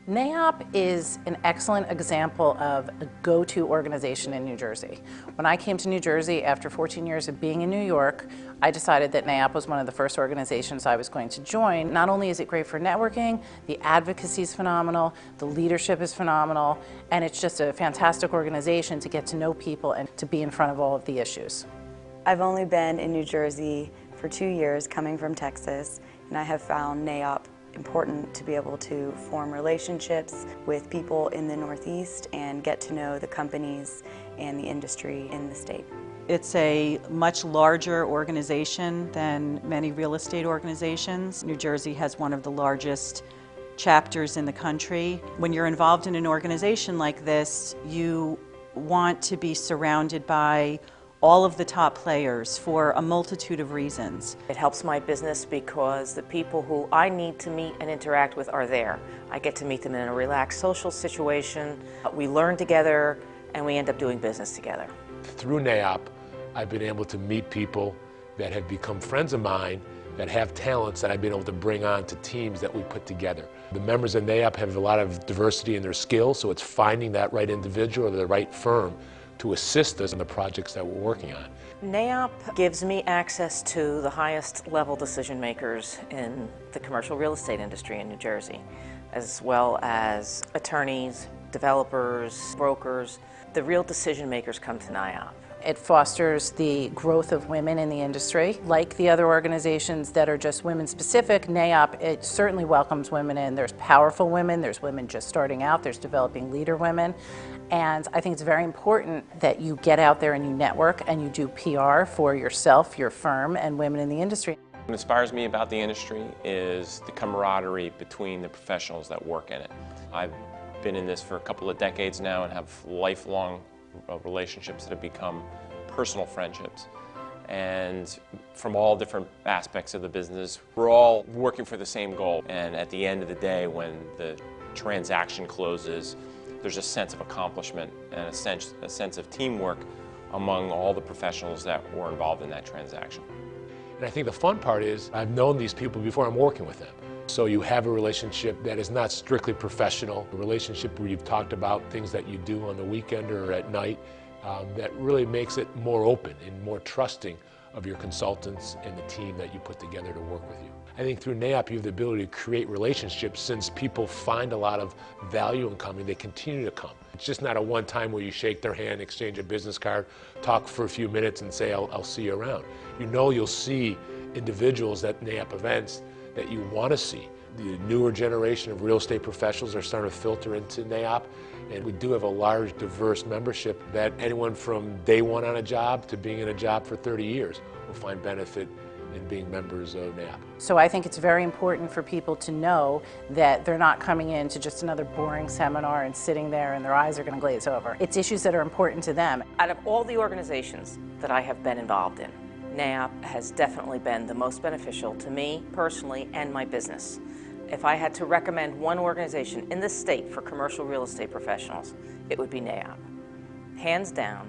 NAIOP is an excellent example of a go-to organization in New Jersey. When I came to New Jersey after 14 years of being in New York, I decided that NAIOP was one of the first organizations I was going to join. Not only is it great for networking, the advocacy is phenomenal, the leadership is phenomenal, and it's just a fantastic organization to get to know people and to be in front of all of the issues. I've only been in New Jersey for 2 years, coming from Texas, and I have found NAIOP important to be able to form relationships with people in the Northeast and get to know the companies and the industry in the state. It's a much larger organization than many real estate organizations. New Jersey has one of the largest chapters in the country. When you're involved in an organization like this, you want to be surrounded by all of the top players for a multitude of reasons. It helps my business because the people who I need to meet and interact with are there. I get to meet them in a relaxed social situation. We learn together and we end up doing business together. Through NAIOP, I've been able to meet people that have become friends of mine that have talents that I've been able to bring on to teams that we put together. The members of NAIOP have a lot of diversity in their skills, so it's finding that right individual or the right firm to assist us in the projects that we're working on. NAIOP gives me access to the highest level decision makers in the commercial real estate industry in New Jersey, as well as attorneys, developers, brokers. The real decision makers come to NAIOP. It fosters the growth of women in the industry. Like the other organizations that are just women-specific, NAIOP, it certainly welcomes women in. There's powerful women, there's women just starting out, there's developing leader women. And I think it's very important that you get out there and you network and you do PR for yourself, your firm, and women in the industry. What inspires me about the industry is the camaraderie between the professionals that work in it. I've been in this for a couple of decades now and have lifelong relationships that have become personal friendships. And from all different aspects of the business, we're all working for the same goal. And at the end of the day, when the transaction closes, there's a sense of accomplishment and a sense of teamwork among all the professionals that were involved in that transaction. And I think the fun part is I've known these people before I'm working with them. So you have a relationship that is not strictly professional, a relationship where you've talked about things that you do on the weekend or at night that really makes it more open and more trusting of your consultants and the team that you put together to work with you. I think through NAIOP you have the ability to create relationships. Since people find a lot of value in coming, they continue to come. It's just not a one time where you shake their hand, exchange a business card, talk for a few minutes and say, I'll see you around. You know you'll see individuals at NAIOP events that you want to see. The newer generation of real estate professionals are starting to filter into NAIOP, and we do have a large, diverse membership that anyone from day one on a job to being in a job for 30 years will find benefit in being members of NAIOP. So I think it's very important for people to know that they're not coming in to just another boring seminar and sitting there and their eyes are going to glaze over. It's issues that are important to them. Out of all the organizations that I have been involved in, NAIOP has definitely been the most beneficial to me personally and my business. If I had to recommend one organization in the state for commercial real estate professionals, it would be NAIOP. Hands down,